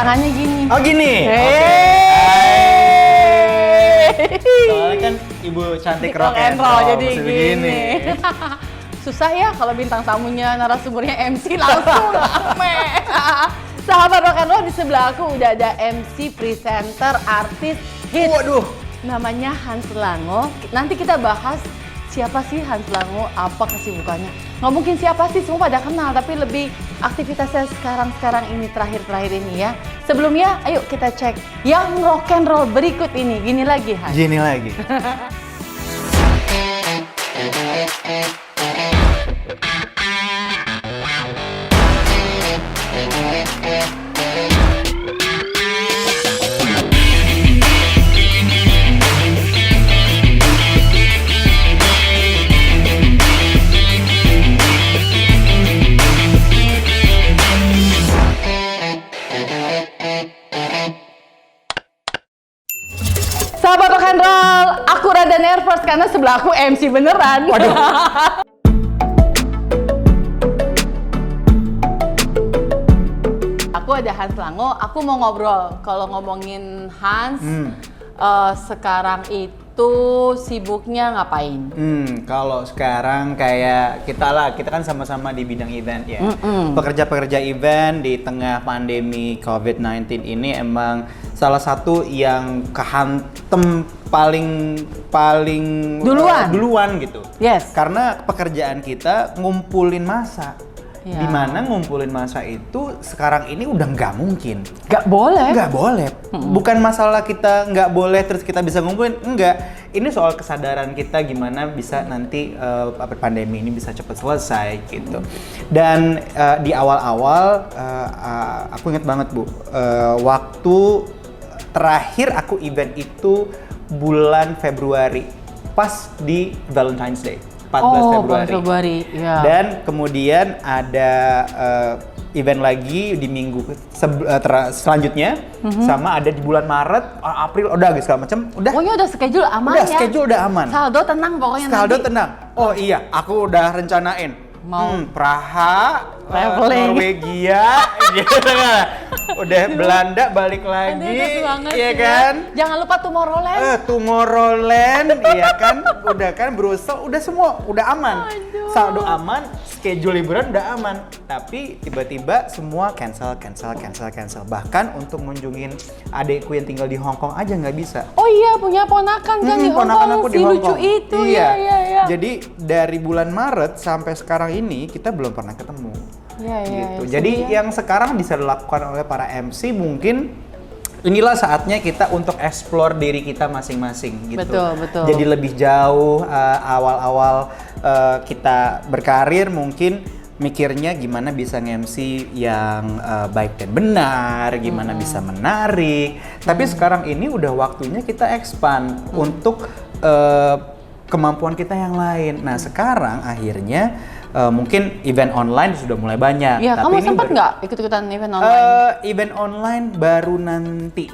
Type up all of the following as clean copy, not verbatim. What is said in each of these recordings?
tangannya gini. Oh gini? Soalnya kan ibu cantik rock and roll jadi gini. Susah ya kalau bintang tamunya narasumbernya MC langsung rame. Sahabat rock and roll, di sebelah aku udah ada MC, presenter, artis, hits. Waduh. Namanya Hans Lango. Nanti kita bahas siapa sih Hans Lango, apa kesibukannya. Nggak mungkin siapa sih, semua pada kenal, tapi lebih aktivitasnya sekarang ini, terakhir ini ya. Sebelumnya, ayo kita cek yang rock and roll berikut ini. Gini lagi, Hans. Gini lagi. Sahabat rock and roll, aku rada nervous karena sebelah aku MC beneran. Waduh. Aku ada Hans Lango, aku mau ngobrol. Kalau ngomongin Hans, sekarang itu sibuknya ngapain? Kalau sekarang kayak kita kan sama-sama di bidang event ya. Pekerja-pekerja event di tengah pandemi COVID-19 ini emang salah satu yang kehantem paling duluan gitu. Yes. Karena pekerjaan kita ngumpulin massa. Ya. Dimana ngumpulin massa itu sekarang ini udah nggak mungkin. Nggak boleh. Nggak boleh. Bukan masalah kita nggak boleh terus kita bisa ngumpulin, enggak. Ini soal kesadaran kita gimana bisa nanti pandemi ini bisa cepat selesai gitu. Dan di awal-awal aku ingat banget Bu, waktu terakhir aku event itu bulan Februari, pas di Valentine's Day. 14 Februari. Ya. Dan kemudian ada event lagi di minggu selanjutnya, sama ada di bulan Maret, April, udah segala macam, udah. Pokoknya udah schedule aman ya. Schedule udah aman. Saldo tenang pokoknya Saldo nanti. tenang. Oh iya, aku udah rencanain. Mau Praha, traveling. Norwegia, gitu kan. Udah Belanda balik lagi, iya kan? Jangan lupa Tomorrowland. Tomorrowland, iya kan? Udah kan Brussels, udah semua, udah aman. Saldo aman, schedule liburan udah aman. Tapi tiba-tiba semua cancel. Bahkan untuk ngunjungin adekku yang tinggal di Hong Kong aja nggak bisa. Oh iya, punya ponakan kan di Hong Ponakan Kong, aku di si Hong lucu Kong. itu. Iya. Iya. Jadi dari bulan Maret sampai sekarang ini kita belum pernah ketemu. Iya. Gitu. Jadi yang sekarang bisa dilakukan oleh para MC mungkin inilah saatnya kita untuk explore diri kita masing-masing gitu. Betul. Jadi lebih jauh awal-awal kita berkarir mungkin mikirnya gimana bisa nge-MC yang baik dan benar, gimana bisa menarik. Tapi sekarang ini udah waktunya kita expand untuk kemampuan kita yang lain. Nah sekarang akhirnya mungkin event online sudah mulai banyak. Iya, tapi kamu sempat nggak ikut-ikutan event online? Event online baru nanti.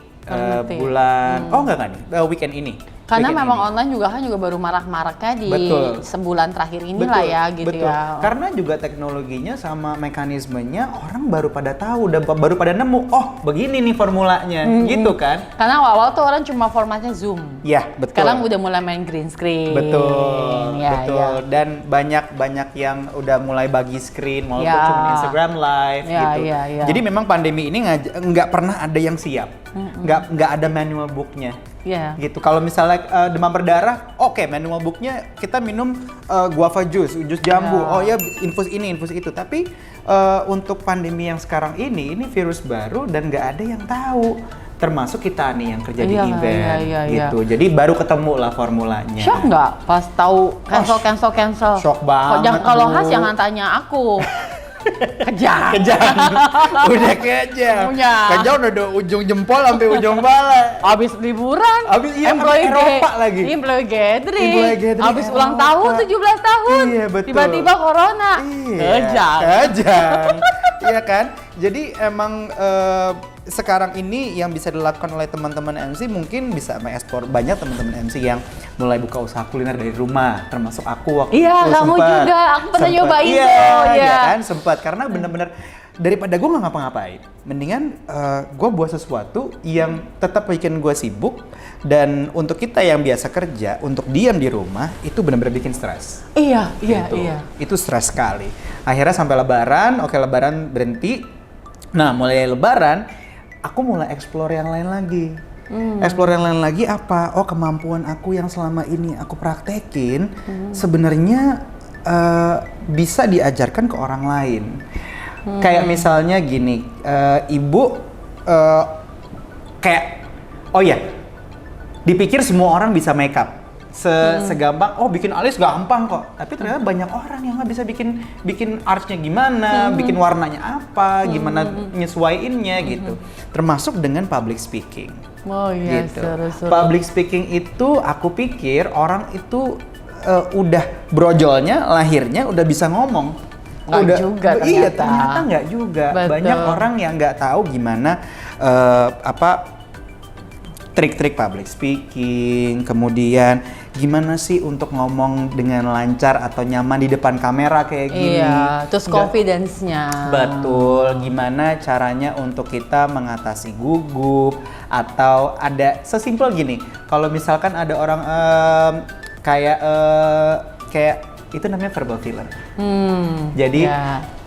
Bulan, oh enggak nih, weekend ini. Karena weekend memang ini. online juga juga baru marak-maraknya di sebulan terakhir inilah ya gitu ya. Karena juga teknologinya sama mekanismenya orang baru pada tahu, baru pada nemu, oh begini nih formulanya, gitu kan. Karena awal-awal tuh orang cuma formatnya Zoom. Ya, betul. Sekarang udah mulai main green screen. Betul. Ya. Dan banyak yang udah mulai bagi screen, walaupun Ya. cuma Instagram Live gitu. Ya. Jadi memang pandemi ini nggak pernah ada yang siap. Nggak ada manual booknya. Iya. Gitu. Kalau misalnya demam berdarah, oke, manual booknya kita minum guava juice jambu. Oh ya, infus ini, infus itu. Tapi untuk pandemi yang sekarang ini virus baru dan nggak ada yang tahu. Termasuk kita nih yang kerja di event, gitu. Jadi baru ketemu lah formulanya. Shock nggak pas tahu cancel? Shock banget. Kalau Has jangan tanya aku. Kejam. Udah kejam. Punya. Kejam udah ujung jempol sampai ujung pala. Abis liburan. Abis Eropa lagi. Employee gathering. Abis Eropa. ulang tahun 17 tahun. Iya, betul. Tiba-tiba corona. Kejam. Iya kan? Jadi emang sekarang ini yang bisa dilakukan oleh teman-teman MC mungkin bisa mengekspor banyak teman-teman MC yang mulai buka usaha kuliner dari rumah, termasuk aku waktu Iya, itu kamu juga. Aku pernah nyobain tuh. Iya kan, sempat karena bener-bener daripada gue nggak ngapa-ngapain, mendingan gue buat sesuatu yang tetap bikin gue sibuk. Dan untuk kita yang biasa kerja, untuk diam di rumah itu benar-benar bikin stres. Iya. Itu stres sekali. Akhirnya sampai Lebaran, oke Lebaran berhenti. Nah mulai Lebaran, aku mulai explore yang lain lagi. Explore yang lain lagi apa? Oh kemampuan aku yang selama ini aku praktekin sebenarnya bisa diajarkan ke orang lain. Kayak misalnya gini, ibu kayak, oh ya, dipikir semua orang bisa makeup. Segampang, oh bikin alis gampang kok. Tapi ternyata banyak orang yang nggak bisa bikin artsnya gimana, bikin warnanya apa, gimana nyesuaiinnya gitu. Termasuk dengan public speaking. Oh iya, Gitu. seru. Public speaking itu aku pikir orang itu udah brojolnya, lahirnya udah bisa ngomong. Nggak juga ternyata. Iya, ternyata nggak juga. Betul. Banyak orang yang nggak tahu gimana trik-trik public speaking, kemudian gimana sih untuk ngomong dengan lancar atau nyaman di depan kamera kayak gini. Iya, terus confidence-nya. Betul, gimana caranya untuk kita mengatasi gugup atau ada sesimpel gini. Kalau misalkan ada orang kayak itu namanya verbal filler. Jadi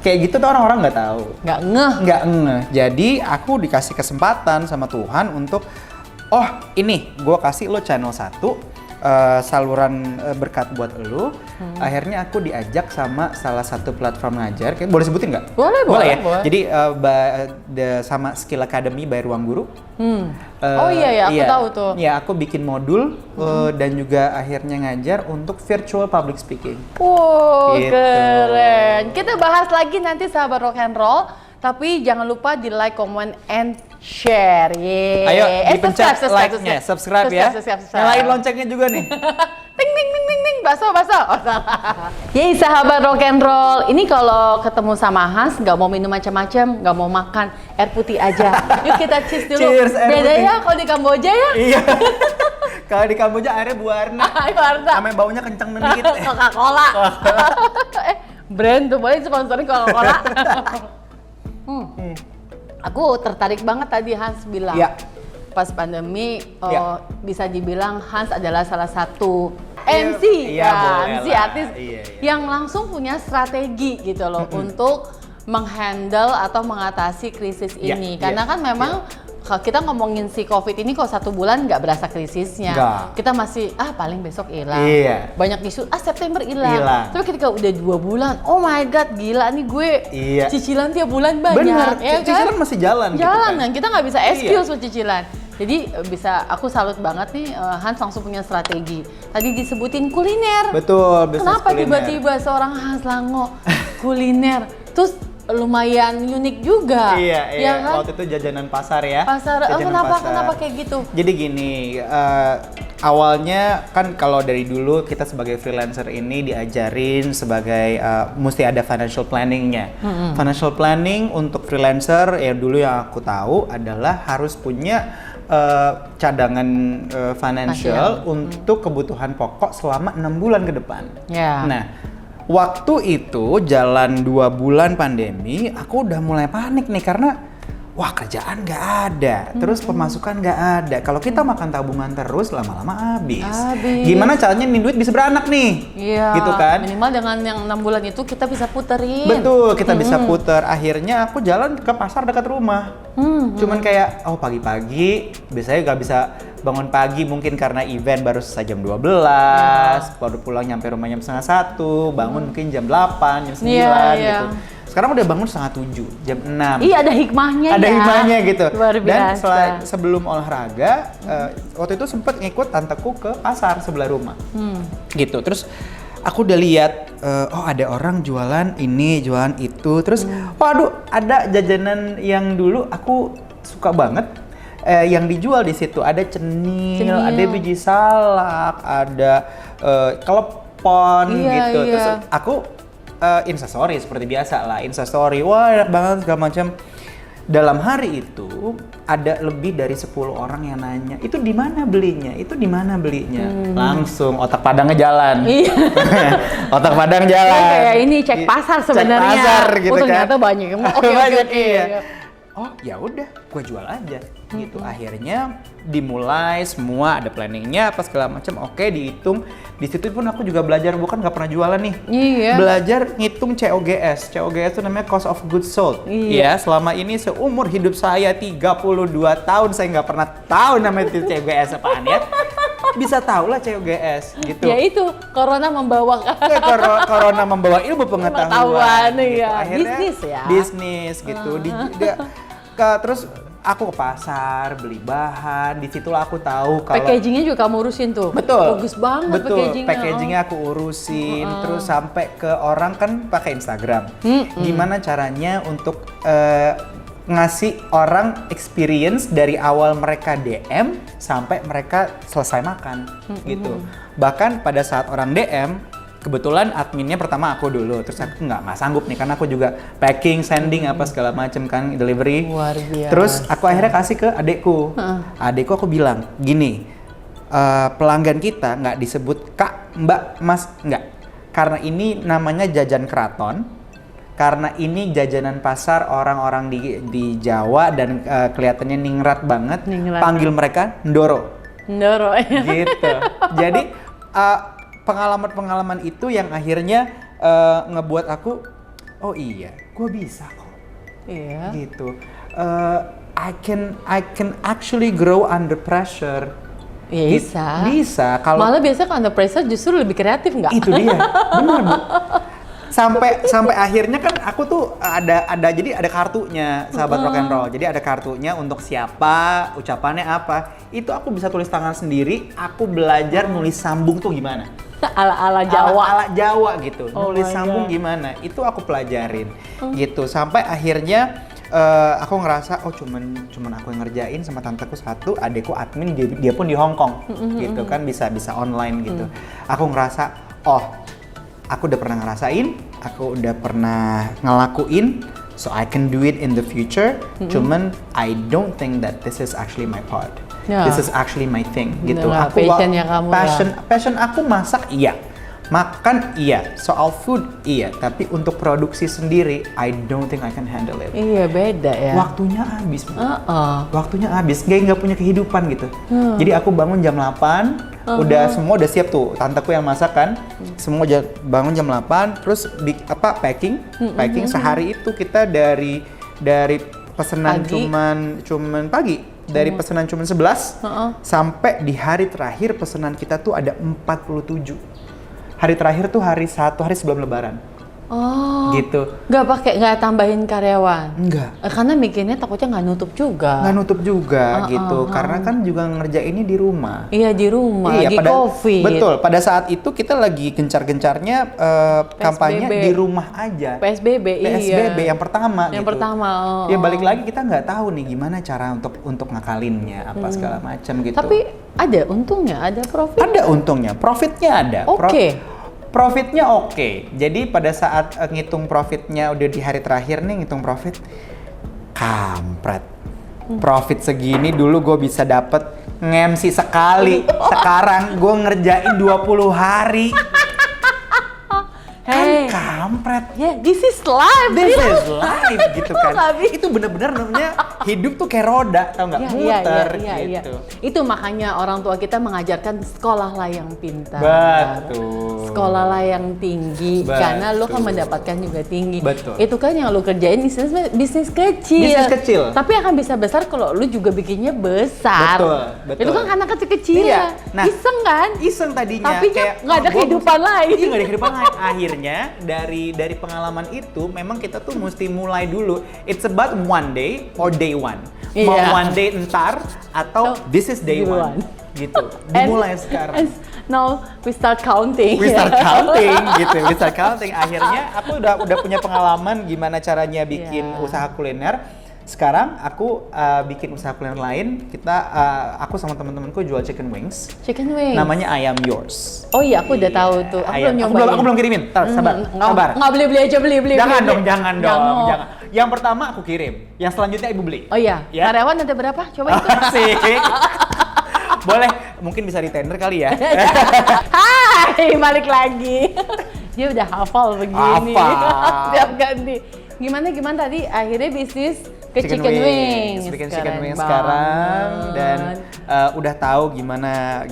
kayak gitu tuh orang-orang nggak tahu. Nggak ngeh. Jadi aku dikasih kesempatan sama Tuhan untuk oh ini gue kasih lo channel 1 saluran berkat buat lo. Akhirnya aku diajak sama salah satu platform ngajar. Boleh sebutin nggak? Boleh ya. boleh. Jadi sama Skill Academy by Ruang Guru. Oh iya aku tahu tuh. Ya aku bikin modul dan juga akhirnya ngajar untuk virtual public speaking. Wow, Gitu. keren. Kita bahas lagi nanti sahabat rock and roll. Tapi jangan lupa di like, comment, and share. Yeay. Ayo dipencet subscribe, subscribe ya. Nyalain loncengnya juga nih. Ting ting ting ting ting, baso. Oh salah. Yeay sahabat rock and roll. Ini kalau ketemu sama Hans nggak mau minum macam-macam, nggak mau makan, air putih aja. Yuk kita cheers dulu. Cheers, air Beda putih. ya kalau di Kamboja ya. Iya. Kalau di Kamboja airnya berwarna. Warna. Sampai baunya kenceng dikit. Coca-Cola. Brand tuh boleh sponsorin Coca-Cola. Aku tertarik banget tadi Hans bilang. Ya. Pas pandemi Ya. bisa dibilang Hans adalah salah satu Iya, MC iya, boleh MC lah. artis Iya. yang langsung punya strategi gitu loh untuk menghandle atau mengatasi krisis Iya, ini. iya, Karena kan memang kalau kita ngomongin si COVID ini kok 1 bulan nggak berasa krisisnya. Nggak. Kita masih paling besok hilang. Iya. Banyak isu September hilang. Hilang. Tapi ketika udah 2 bulan, oh my god gila nih gue Iya. cicilan tiap bulan banyak. Bener, Ya kan? cicilan masih jalan. Jalan gitu kan, kita nggak bisa excuse Iya. buat cicilan. Jadi aku salut banget nih Hans langsung punya strategi. Tadi disebutin kuliner. Betul, bisnis Kenapa kuliner. tiba-tiba seorang Hans Lango kuliner? Terus lumayan unik juga. Iya. kan? Waktu itu jajanan pasar ya. Jajanan Kenapa kayak gitu? Jadi gini, awalnya kan kalau dari dulu kita sebagai freelancer ini diajarin sebagai mesti ada financial planningnya. Financial planning untuk freelancer ya dulu yang aku tahu adalah harus punya cadangan financial untuk kebutuhan pokok selama 6 bulan ke depan. Ya. Nah, waktu itu jalan 2 bulan pandemi, aku udah mulai panik nih karena wah kerjaan nggak ada, terus pemasukan nggak ada. Kalau kita makan tabungan terus lama-lama habis. Gimana caranya nih duit bisa beranak nih? Iya. Gitu kan? Minimal dengan yang 6 bulan itu kita bisa puterin. Betul, kita bisa puter. Akhirnya aku jalan ke pasar dekat rumah. Cuman kayak pagi-pagi biasanya nggak bisa bangun pagi mungkin karena event baru selesai jam 12, baru pulang nyampe rumah jam 1:30, bangun mungkin jam 8, jam 9 Iya, gitu. Sekarang udah bangun 6:30, jam 6. Iya ada hikmahnya Ada ya. hikmahnya gitu. Luar Dan biasa. sebelum olahraga, waktu itu sempet ngikut tanteku ke pasar sebelah rumah. Gitu. Terus aku udah lihat, ada orang jualan ini, jualan itu. Terus, waduh, ada jajanan yang dulu aku suka banget. Yang dijual di situ ada cenil, ada biji salak, ada klepon gitu. Iya. Terus aku Instastory seperti biasa lah, Instastory, wah enak banget segala macam. dalam hari itu ada lebih dari 10 orang yang nanya, itu di mana belinya? Itu di mana belinya? Langsung otak padangnya jalan. Iya. Otak padang jalan. Kayak ini cek pasar sebenarnya. Cek pasar gitu oh, kan. ternyata banyak yang mau. Oke, Banyak, oke. iya. Oh ya udah, gue jual aja gitu. Akhirnya dimulai semua, ada planningnya apa segala macam. Oke, dihitung. Di situ pun aku juga belajar, bukan nggak pernah jualan nih. Iya. Belajar ngitung COGS. COGS itu namanya cost of goods sold. Iya. Ya, selama ini seumur hidup saya 32 tahun saya nggak pernah tahu namanya itu COGS apaan ya. Bisa tahu lah COGS gitu. Ya itu, corona membawa Corona membawa ilmu pengetahuan. Pengetahuan, Gitu. iya. Akhirnya Bisnis ya. Bisnis gitu. Terus aku ke pasar beli bahan. Disitulah aku tahu kalau packagingnya juga kamu urusin tuh. betul. Bagus banget betul. packagingnya. Packagingnya aku urusin. Terus sampai ke orang kan pakai Instagram. Gimana caranya untuk ngasih orang experience dari awal mereka DM sampai mereka selesai makan gitu. Bahkan pada saat orang DM, kebetulan adminnya pertama aku dulu, terus aku nggak sanggup nih karena aku juga packing, sending apa segala macam kan, delivery. Luar biasa. Terus aku akhirnya kasih ke adekku. Adekku aku bilang gini, pelanggan kita nggak disebut Kak, Mbak, Mas, nggak. Karena ini namanya jajan keraton. Karena ini jajanan pasar orang-orang di Jawa dan kelihatannya ningrat banget. Panggil mereka Ndoro. Ndoro. Gitu. Jadi pengalaman-pengalaman itu yang akhirnya ngebuat aku, oh iya, gue bisa kok. Iya. Gitu. I can actually grow under pressure. Bisa. Bisa. Kalau Malah biasa kalau under pressure justru lebih kreatif nggak? itu dia, benar Bu. Sampai akhirnya kan aku tuh jadi ada kartunya sahabat rock and roll. Jadi ada kartunya untuk siapa, ucapannya apa. Itu aku bisa tulis tangan sendiri. Aku belajar nulis sambung tuh gimana. Ala Jawa. Ala Jawa gitu. Oh Nulis my sambung God. gimana. Itu aku pelajarin gitu. Sampai akhirnya aku ngerasa cuman aku yang ngerjain sama tanteku satu, adekku admin, dia pun di Hong Kong gitu kan, bisa online gitu. Aku ngerasa aku udah pernah ngerasain, aku udah pernah ngelakuin, so I can do it in the future. Cuman I don't think that this is actually my part. Ya. This is actually my thing gitu. Nah, passionnya kamu Passion aku masak iya. Makan iya, soal food iya, tapi untuk produksi sendiri I don't think I can handle it. Iya, beda ya. Waktunya habis, Bu. Waktunya habis, kayak nggak punya kehidupan gitu. Jadi aku bangun jam 8, semua udah siap tuh, tanteku yang masak kan. Semua bangun jam 8, terus packing sehari itu kita dari pesanan Pagi. cuman pagi. Dari pesanan cuman 11 sampai di hari terakhir pesanan kita tuh ada 47. Hari terakhir tuh hari sebelum Lebaran. Gitu. Nggak tambahin karyawan? Enggak. Karena mikirnya takutnya nggak nutup juga. Nggak nutup juga gitu. Karena kan juga ngerjainnya di rumah. Iya, di rumah, Iya, lagi COVID. Betul, pada saat itu kita lagi gencar-gencarnya kampanye di rumah aja. PSBB, yang pertama Yang gitu. pertama. Ya balik lagi kita nggak tahu nih gimana cara untuk ngakalinnya apa segala macam gitu. Tapi ada untungnya, ada profit. ada untungnya, profitnya ada. Oke. Profitnya oke. Jadi pada saat ngitung profitnya udah di hari terakhir nih ngitung profit, kampret. Profit segini dulu gue bisa dapet nge-MC sekali. Sekarang gue ngerjain 20 hari. Hey. Kan kampret. Yeah, this is life. This is life gitu kan. Nggak bisa. Itu bener-bener namanya hidup tuh kayak roda, tau nggak? Muter gitu. Itu makanya orang tua kita mengajarkan sekolahlah yang pintar. Betul. Sekolahlah yang tinggi. Betul. Karena lu kan mendapatkan juga tinggi. Betul. Itu kan yang lu kerjain bisnis kecil. Bisnis kecil. Tapi akan bisa besar kalau lu juga bikinnya besar. Betul. Itu kan anak kecil-kecil. Iya. Nah, iseng kan? Iseng tadinya. Tapi kayak nggak ada kehidupan lain. Iya, nggak ada kehidupan lain. Akhirnya dari pengalaman itu memang kita tuh mesti mulai dulu. It's about one day or day one. Mau Iya. one day entar atau this is day one. Gitu. Dimulai sekarang. And now we start counting. We start counting gitu. We start counting. Akhirnya aku udah punya pengalaman gimana caranya bikin usaha kuliner. Sekarang aku bikin usaha kuliner lain. Aku sama teman-temanku jual chicken wings. Chicken wings. Namanya I Am Yours. Oh iya, aku udah tahu tuh. Aku belum nyobain. Aku belum kirimin. Sabar. Nggak beli aja, beli. Jangan dong. Yang pertama aku kirim, yang selanjutnya ibu beli. Oh iya, Ya. karyawan ada berapa? Coba itu. Asik. Boleh, mungkin bisa di-tender kali ya. Hai, balik lagi. Dia udah hafal begini. Hafal. Tiap ganti. Gimana tadi akhirnya bisnis ke chicken wings. Bikin Keren chicken wings banget. sekarang dan udah tahu gimana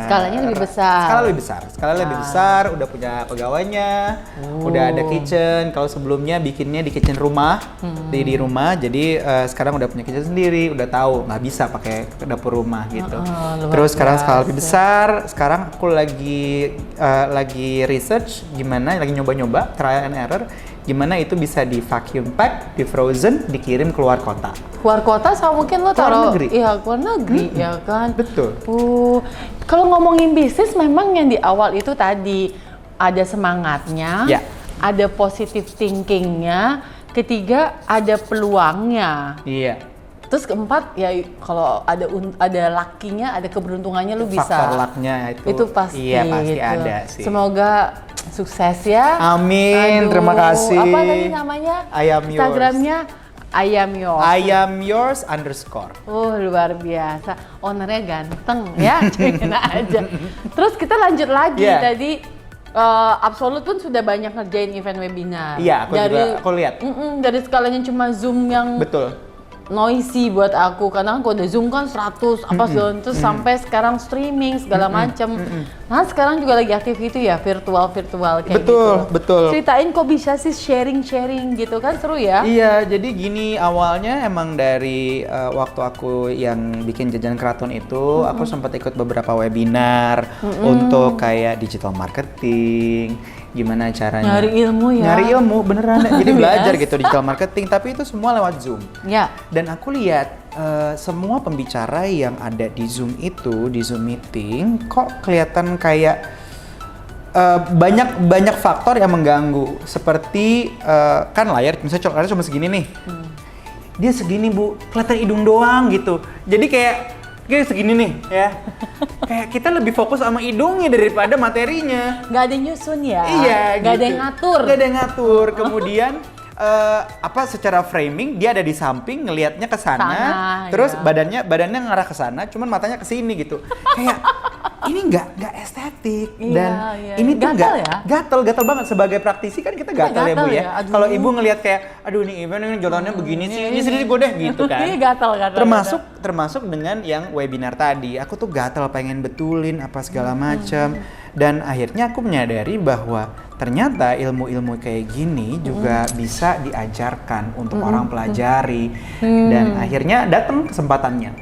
Skalanya lebih besar. Skala lebih besar, udah punya pegawainya, udah ada kitchen. Kalau sebelumnya bikinnya di kitchen rumah, di rumah. Jadi sekarang udah punya kitchen sendiri, udah tahu nggak bisa pakai dapur rumah gitu. Terus sekarang skala lebih besar. Sekarang aku lagi research gimana, lagi nyoba-nyoba trial and error. Gimana itu bisa di vacuum pack, di frozen, dikirim keluar kota. Keluar kota sama mungkin lo taruh negeri. Iya, keluar negeri ya kan. Betul. Kalau ngomongin bisnis memang yang di awal itu tadi ada semangatnya, Ya. ada positive thinkingnya, ketiga ada peluangnya. Iya. Terus keempat ya kalau ada lakinya, ada keberuntungannya lu bisa. Faktor luck-nya Itu pasti. Iya, pasti gitu. ada sih. Semoga sukses ya. Amin, terima kasih. Apa tadi namanya? I am yours. Instagramnya I am yours. I am yours _ Luar biasa. Ownernya ganteng ya, cuekin aja. Terus kita lanjut lagi tadi. Absolut pun sudah banyak ngerjain event webinar. Iya, aku lihat. Dari skalanya cuma Zoom yang Betul. noisy buat aku, karena kan kalau udah Zoom kan 100 apa segala terus sampai sekarang streaming segala macem. Nah sekarang juga lagi aktif itu ya virtual kayak gitu. Betul. Ceritain kok bisa sih sharing gitu kan, seru ya? Iya, jadi gini, awalnya emang dari waktu aku yang bikin Jajan Keraton itu, aku sempat ikut beberapa webinar untuk kayak digital marketing, gimana caranya Nyari ilmu ya? Nyari ilmu beneran, jadi belajar gitu digital marketing, tapi itu semua lewat Zoom. Ya. Dan aku lihat semua pembicara yang ada di Zoom itu, di Zoom meeting, kok kelihatan kayak banyak faktor yang mengganggu. Seperti kan layar, misalnya layar cuma segini nih. Dia segini Bu, kelihatan hidung doang gitu. Jadi kayak segini nih ya. Kayak kita lebih fokus sama hidungnya daripada materinya. Nggak ada nyusun ya? Iya, nggak gitu. ada yang ngatur? Nggak ada yang ngatur. Kemudian secara framing dia ada di samping ngelihatnya ke sana, terus iya. badannya ngarah ke sana, cuman matanya ke sini gitu. Kayak ini nggak estetik dan ini tuh gatel banget. Sebagai praktisi kan kita gatel ya Bu ya. Kalau Ibu ngelihat kayak aduh ini event ini jalannya begini sih, ini sini gue deh gitu kan. Iya gatel. Termasuk dengan yang webinar tadi, aku tuh gatel pengen betulin apa segala macam. Dan akhirnya aku menyadari bahwa ternyata ilmu-ilmu kayak gini juga bisa diajarkan untuk orang pelajari. Dan akhirnya datang kesempatannya.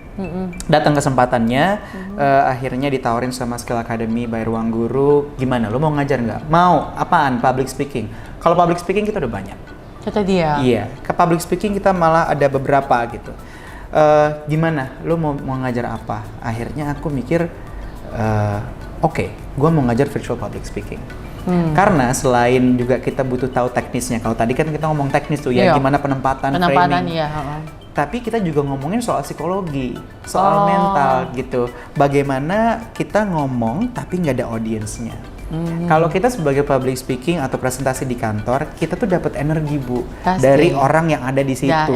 Akhirnya ditawarin sama Skill Academy by Ruang Guru. Gimana, lu mau ngajar nggak? Mau, apaan? Public speaking. Kalau public speaking kita udah banyak. Kata dia? Iya, ke public speaking kita malah ada beberapa gitu. Gimana, lu mau ngajar apa? Akhirnya aku mikir, Oke, gue mau ngajar virtual public speaking. Karena selain juga kita butuh tahu teknisnya. Kalau tadi kan kita ngomong teknis tuh ya, gimana penempatan framing. Iya. Tapi kita juga ngomongin soal psikologi, soal mental gitu. Bagaimana kita ngomong tapi nggak ada audiensnya. Kalau kita sebagai public speaking atau presentasi di kantor, kita tuh dapat energi Bu. Pasti. Dari orang yang ada di situ.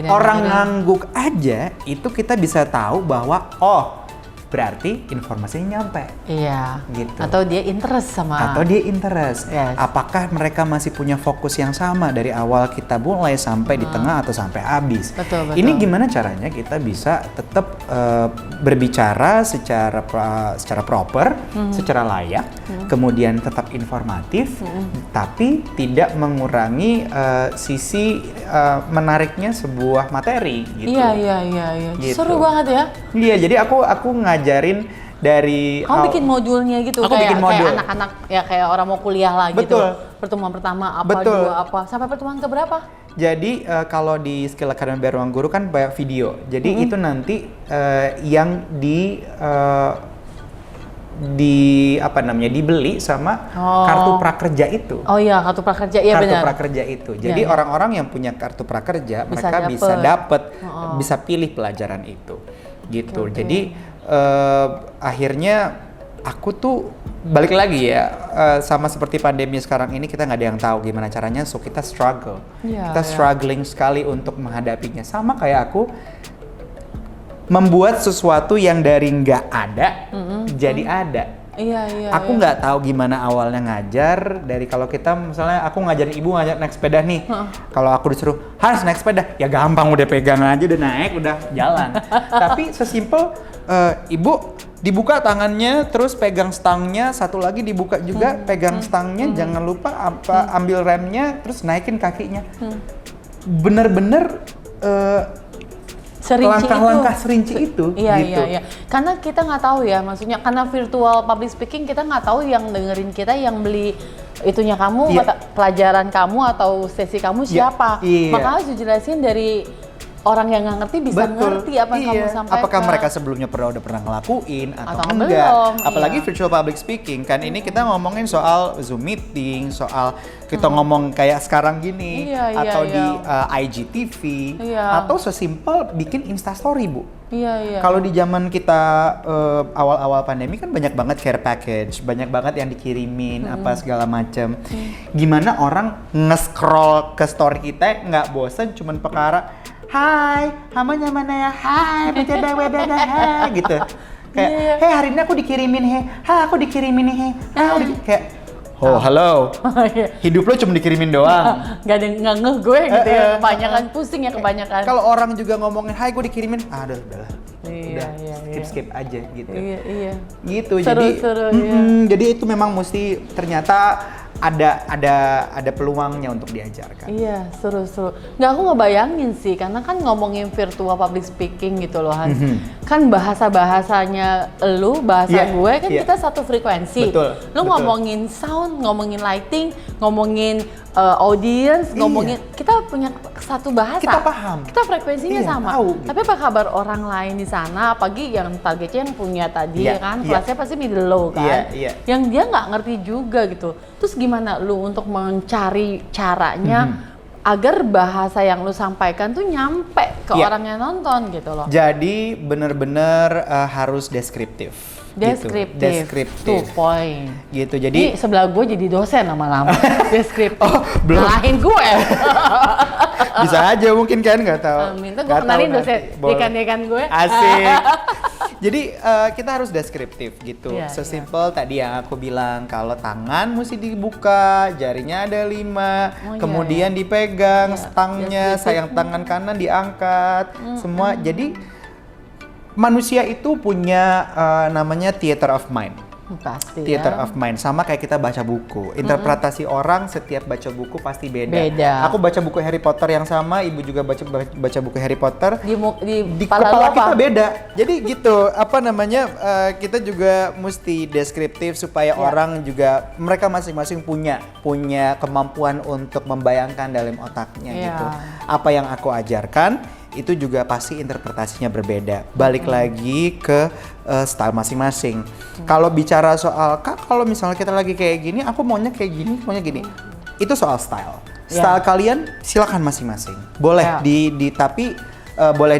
Orang ngangguk aja itu kita bisa tahu bahwa berarti informasinya nyampe. Iya. Gitu. Atau dia interest. Yes. Apakah mereka masih punya fokus yang sama dari awal kita mulai sampai di tengah atau sampai habis? Betul. Ini gimana caranya kita bisa tetap berbicara secara proper, secara layak, kemudian tetap informatif, tapi tidak mengurangi sisi menariknya sebuah materi gitu. Iya. Gitu. Seru banget ya. Iya, jadi aku ngajarin dari bikin modulnya gitu, kayak anak-anak ya kayak orang mau kuliah lah gitu. Pertemuan pertama apa, dua apa, sampai pertemuan keberapa? Jadi kalau di Skill Academy by Ruang Guru kan banyak video. Jadi itu nanti yang dibeli sama kartu prakerja itu. Oh iya, kartu prakerja, iya benar. Kartu prakerja itu. Jadi orang-orang yang punya kartu prakerja mereka bisa dapat, bisa pilih pelajaran itu. Gitu. Okay. Jadi akhirnya aku tuh balik lagi ya, sama seperti pandemi sekarang ini kita nggak ada yang tahu gimana caranya, so kita struggle. Kita struggling sekali untuk menghadapinya. Sama kayak aku membuat sesuatu yang dari nggak ada jadi ada. Iya. Aku nggak tahu gimana awalnya ngajar, dari kalau kita misalnya aku ngajarin ibu naik sepeda nih. Kalau aku disuruh harus naik sepeda, ya gampang, udah pegang aja, udah naik, udah jalan. Tapi sesimpel ibu dibuka tangannya, terus pegang stangnya, satu lagi dibuka juga, pegang stangnya, jangan lupa ambil remnya, terus naikin kakinya. Bener-bener langkah-langkah serinci itu. Iya, gitu. iya. Karena kita nggak tahu ya, maksudnya karena virtual public speaking kita nggak tahu yang dengerin kita, yang beli itunya kamu, pelajaran kamu atau sesi kamu siapa. Maka harus dijelasin dari orang yang nggak ngerti bisa ngerti apa yang kamu sampaikan. Apakah mereka sebelumnya udah pernah ngelakuin atau enggak? Belum, apalagi virtual public speaking kan ini kita ngomongin soal Zoom meeting, soal kita ngomong kayak sekarang gini, atau di IGTV, atau sesimpel bikin Instastory, Bu. Iya. Kalau di zaman kita awal-awal pandemi kan banyak banget care package, banyak banget yang dikirimin apa segala macam. Gimana orang nge-scroll ke story kita nggak bosan, cuman perkara hai, hamanya mana ya? Hai, hai gitu. Kayak, hey hari ini aku dikirimin aku dikirimin kayak, oh halo, hidup lo cuma dikirimin doang. Gak ada nggak ngeh gue gitu ya, kebanyakan pusing ya kebanyakan. Kalau orang juga ngomongin, hai gue dikirimin, udahlah. Iya. Skip aja gitu. Iya. Gitu. Seru, jadi itu memang mesti ternyata ada peluangnya untuk diajarkan. Iya, seru. Nggak, aku ngebayangin sih, karena kan ngomongin virtual public speaking gitu loh, Hans. Kan bahasa-bahasanya gue kan kita satu frekuensi. Lu ngomongin sound, ngomongin lighting, ngomongin audience, ngomongin, kita punya satu bahasa. Kita paham. Kita frekuensinya sama. Tahu, gitu. Tapi apa kabar orang lain di sana, apalagi yang targetnya yang punya tadi kan, kelasnya pasti middle low kan. Yang dia nggak ngerti juga gitu. Terus gimana lu untuk mencari caranya agar bahasa yang lu sampaikan tuh nyampe ke orang yang nonton gitu loh. Jadi bener-bener harus deskriptif. Deskriptif. Tuh poin. Gitu. Jadi sebelah gue jadi dosen lama-lama. Deskriptif. Oh, belum. Ngalahin gue. Bisa aja mungkin kan, nggak tahu. Minta gue kenalin dosen dekan-dekan gue. Asik. Jadi kita harus deskriptif gitu. Sesimpel tadi yang aku bilang, kalau tangan mesti dibuka, jarinya ada 5, kemudian dipegang stangnya, sayang tangan kanan diangkat, semua. Jadi manusia itu punya namanya theater of mind. Pasti Theater of mind, sama kayak kita baca buku. Interpretasi orang setiap baca buku pasti beda. Aku baca buku Harry Potter yang sama, ibu juga baca buku Harry Potter. Di kepala kita beda. Jadi gitu, kita juga mesti deskriptif supaya orang juga, mereka masing-masing punya kemampuan untuk membayangkan dalam otaknya gitu. Apa yang aku ajarkan itu juga pasti interpretasinya berbeda. Balik lagi ke style masing-masing. Kalau bicara soal, Kak, kalau misalnya kita lagi kayak gini, aku maunya kayak gini, maunya gini. Itu soal style. Style kalian silakan masing-masing. Boleh tapi boleh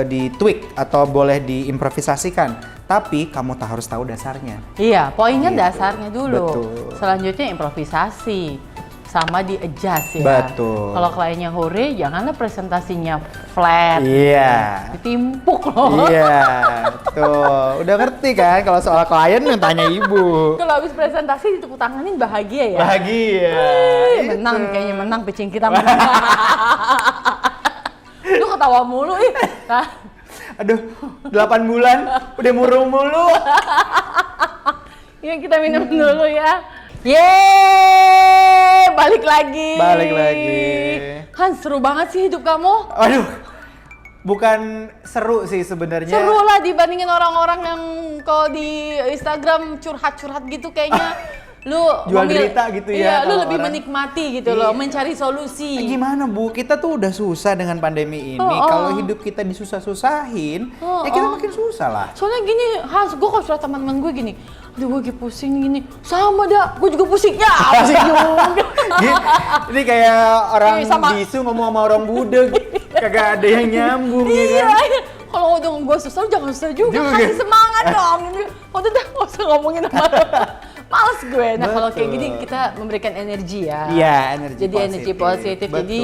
di tweak atau boleh diimprovisasikan. Tapi kamu harus tahu dasarnya. Iya, poinnya dasarnya dulu. Betul. Selanjutnya improvisasi. Sama di adjust ya. Betul. Kalau kliennya hore, janganlah presentasinya flat. Iya. Ditimpuk loh. Iya, tuh. Udah ngerti kan kalau soal klien yang tanya ibu. Kalau habis presentasi ditepuk tanganin bahagia ya? Bahagia. Menang nih kayaknya, menang, pitching kita menang. Lu ketawa mulu ih. Aduh, 8 bulan udah murung mulu. Yuk kita minum dulu ya. Yeay, balik lagi. Han, seru banget sih hidup kamu. Aduh, bukan seru sih sebenarnya. Seru lah dibandingin orang-orang yang kalau di Instagram curhat-curhat gitu kayaknya. Lu jual derita gitu ya. Iya, lu lebih menikmati gitu loh, mencari solusi. Gimana Bu, kita tuh udah susah dengan pandemi ini. Kalau hidup kita disusah-susahin, ya kita makin susah lah. Soalnya gini, Hans, gue kalau curhat teman-teman gue gini, aduh gue lagi pusing gini, sama dah, gue juga pusing ya. Pusing juga. Ini kayak orang bisu ngomong sama orang budeg, kagak ada yang nyambung ya kan? kalau udah gue susah, jangan susah juga. Kasih semangat dong. Udah nggak usah ngomongin sama males gue. Nah kalau kayak gini kita memberikan energi ya. Iya, energi jadi positif. energi positif. Betul. Jadi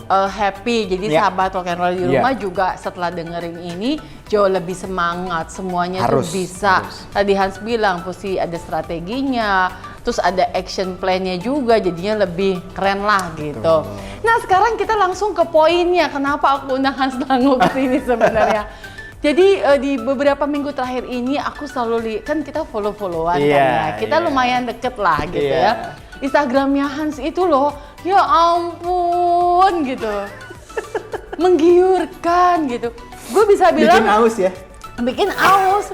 happy. Jadi sahabat rock and roll di rumah juga setelah dengerin ini jauh lebih semangat. Semuanya tuh bisa. Tadi Hans bilang pasti ada strateginya. Terus ada action plan-nya juga, jadinya lebih keren lah gitu. Nah sekarang kita langsung ke poinnya, kenapa aku undang Hans Lango ke sini sebenarnya. Jadi di beberapa minggu terakhir ini aku selalu kan kita follow-followan kan ya, kita lumayan deket lah gitu ya. Instagramnya Hans itu loh, ya ampun gitu, menggiurkan gitu. Gue bisa bilang bikin aus ya. Bikin aus.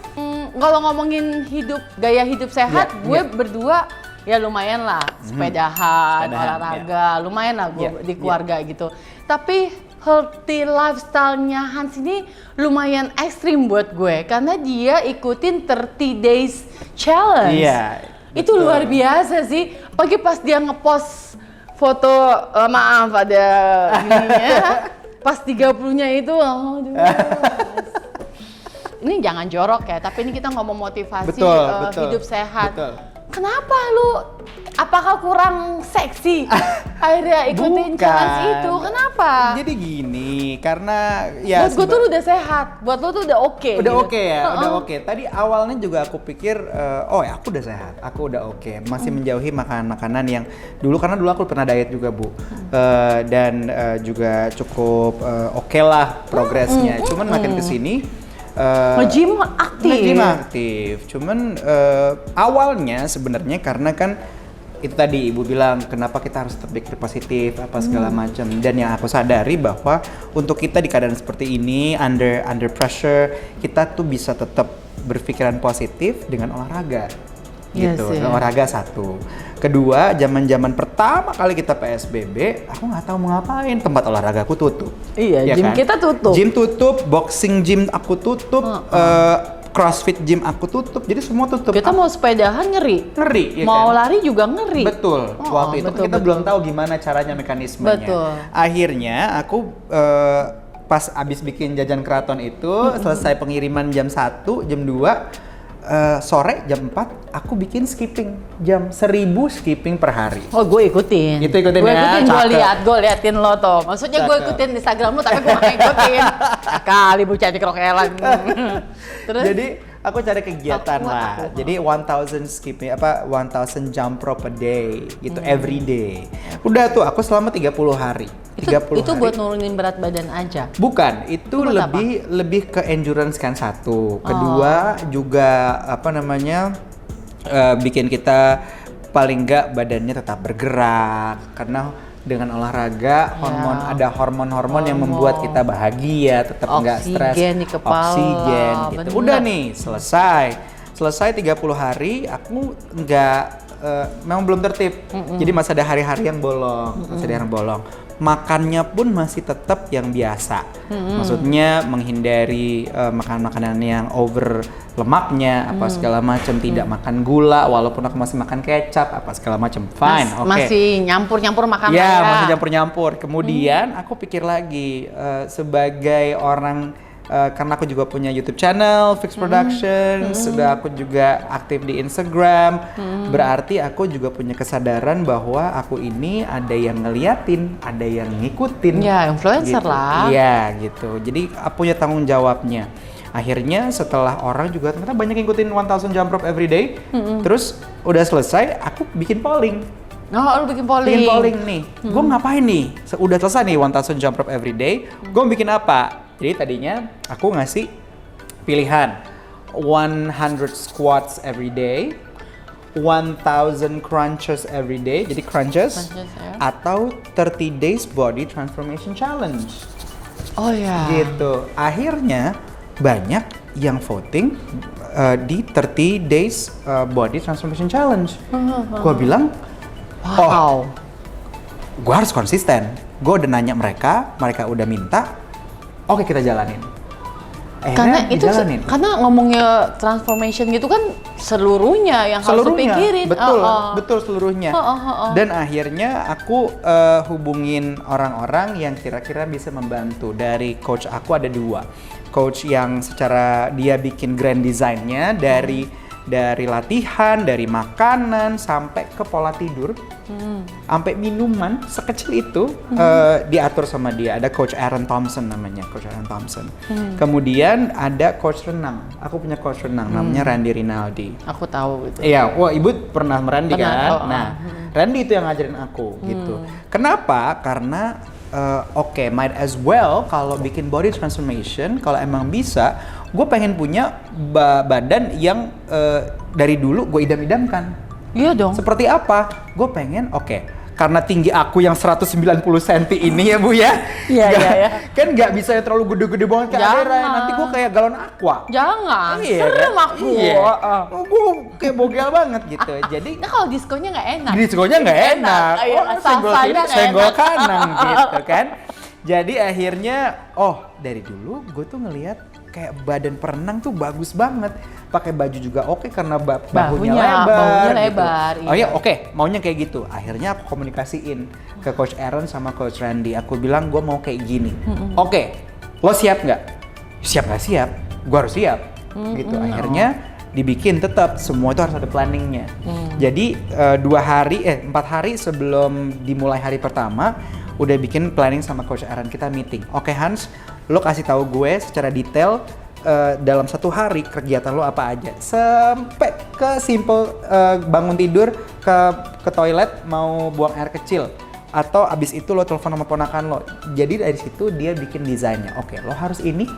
Kalau ngomongin gaya hidup sehat, gue berdua ya lumayan lah, sepedahan, olahraga, lumayan lah gue di keluarga gitu. Tapi healthy lifestyle-nya Hans ini lumayan ekstrim buat gue, karena dia ikutin 30 days challenge. Itu luar biasa sih. Pagi pas dia ngepost foto, maaf ada ininya, pas 30-nya itu, aduh. Ini jangan jorok ya, tapi ini kita ngomong motivasi hidup sehat. Kenapa lu? Apakah kurang seksi? Akhirnya ikutin challenge itu, kenapa? Jadi gini, karena ya buat gue tuh udah sehat, buat lu tuh udah oke. Udah oke ya, udah oke. Tadi awalnya juga aku pikir, oh ya aku udah sehat, aku udah oke. Masih menjauhi makanan-makanan yang karena dulu aku pernah diet juga Bu. Dan juga cukup oke lah progresnya. Cuman makin kesini, nge-gym aktif. Cuman awalnya sebenarnya karena kan itu tadi Ibu bilang kenapa kita harus tetap pikir positif apa segala macam, dan yang aku sadari bahwa untuk kita di keadaan seperti ini under pressure kita tuh bisa tetap berpikiran positif dengan olahraga. Gitu. Olahraga satu. Kedua, zaman pertama kali kita PSBB, aku nggak tahu mau ngapain, tempat olahraga aku tutup. Iya, ya gym kan? Kita tutup. Gym tutup, boxing gym aku tutup, CrossFit gym aku tutup, jadi semua tutup. Kita mau sepedahan ngeri, ya mau kan? lari juga ngeri. Betul. Waktu itu kita belum tahu gimana caranya, mekanismenya. Akhirnya aku pas abis bikin jajan keraton itu, selesai pengiriman jam 1, jam 2. Sore jam 4 aku bikin skipping jam 1000 skipping per hari. Oh gue ikutin. Itu ikutin gue ya. gue liatin lo tuh. Maksudnya gue ikutin Instagram lo tapi gue gak ikutin. Kali bu cantik rokelan. Terus? Jadi aku cari kegiatan lah. Jadi 1000 skipping 1000 jump rope a day gitu every day. Udah tuh aku selama 30 hari. Itu hari. Buat nurunin berat badan aja? Bukan, itu lebih ke endurance kan satu. Kedua juga bikin kita paling enggak badannya tetap bergerak, karena dengan olahraga ada hormon-hormon yang membuat kita bahagia, tetap enggak stres. Oksigen di kepala. Oksigen gitu. Udah nih, selesai 30 hari aku memang belum tertib. Jadi masih ada hari-hari yang bolong, makannya pun masih tetap yang biasa. Maksudnya menghindari makanan-makanan yang over lemaknya apa segala macam, tidak makan gula walaupun aku masih makan kecap apa segala macam. Fine, oke. Masih nyampur-nyampur makanan ya. Masih nyampur-nyampur. Kemudian aku pikir lagi sebagai orang karena aku juga punya YouTube channel Fix Productions, sudah aku juga aktif di Instagram, berarti aku juga punya kesadaran bahwa aku ini ada yang ngeliatin, ada yang ngikutin. Ya, influencer gitu. lah. Iya gitu. Jadi aku punya tanggung jawabnya. Akhirnya setelah orang juga ternyata banyak yang ngikutin 1000 jump rope every day, terus udah selesai, aku bikin polling. Oh, lu bikin polling? Bikin polling nih. Gue ngapain nih? Udah selesai nih 1000 jump rope every day, gue bikin apa? Jadi tadinya aku ngasih pilihan 100 squats every day, 1000 crunches every day, jadi crunches atau 30 days body transformation challenge. Oh ya. Gitu. Akhirnya banyak yang voting di 30 days body transformation challenge. Gua bilang, gua harus konsisten. Gua udah nanya mereka udah minta. Oke, kita jalanin. Karena itu dijalanin. karena ngomongnya transformation gitu kan seluruhnya yang harus dipikirin. Betul seluruhnya. Dan akhirnya aku hubungin orang-orang yang kira-kira bisa membantu. Dari coach aku ada 2. Coach yang secara dia bikin grand design-nya dari latihan, dari makanan sampai ke pola tidur, sampai minuman sekecil itu diatur sama dia. Ada Coach Aaron Thompson namanya, Coach Aaron Thompson. Kemudian ada Coach renang. Aku punya Coach renang namanya Randy Rinaldi. Aku tahu itu. Iya, wah ibu pernah merandy kan? Nah, Randy itu yang ngajarin aku gitu. Kenapa? Karena might as well kalau bikin body transformation, kalau emang bisa, gue pengen punya badan yang dari dulu gue idam-idamkan. Iya dong. Seperti apa? Gue pengen, karena tinggi aku yang 190 cm ini ya Bu ya. Iya. Kan nggak bisa yang terlalu gede-gede banget kayak Adera. Nanti gue kayak galon aqua. Jangan. Iya, serem aku. Iya. Gue kayak bogel banget gitu. Jadi Nah kalau diskonya nggak enak. diskonya nggak enak. Senggol kiri, senggol kanan gitu kan. Jadi akhirnya, dari dulu gue tuh ngelihat kayak badan perenang tuh bagus banget. Pakai baju juga oke karena bahunya lebar. Gitu. Iya. Maunya kayak gitu. Akhirnya aku komunikasiin ke Coach Aaron sama Coach Randy. Aku bilang gue mau kayak gini. Lo siap nggak? Siap nggak siap? Gue harus siap. Gitu. Akhirnya dibikin tetap semua itu harus ada planningnya. Jadi 4 hari sebelum dimulai hari pertama udah bikin planning sama Coach Aaron, kita meeting. Hans, lo kasih tahu gue secara detail dalam 1 hari kegiatan lo apa aja, sampai ke simple bangun tidur, ke toilet mau buang air kecil, atau abis itu lo telepon sama ponakan lo. Jadi dari situ dia bikin desainnya. Lo harus ini.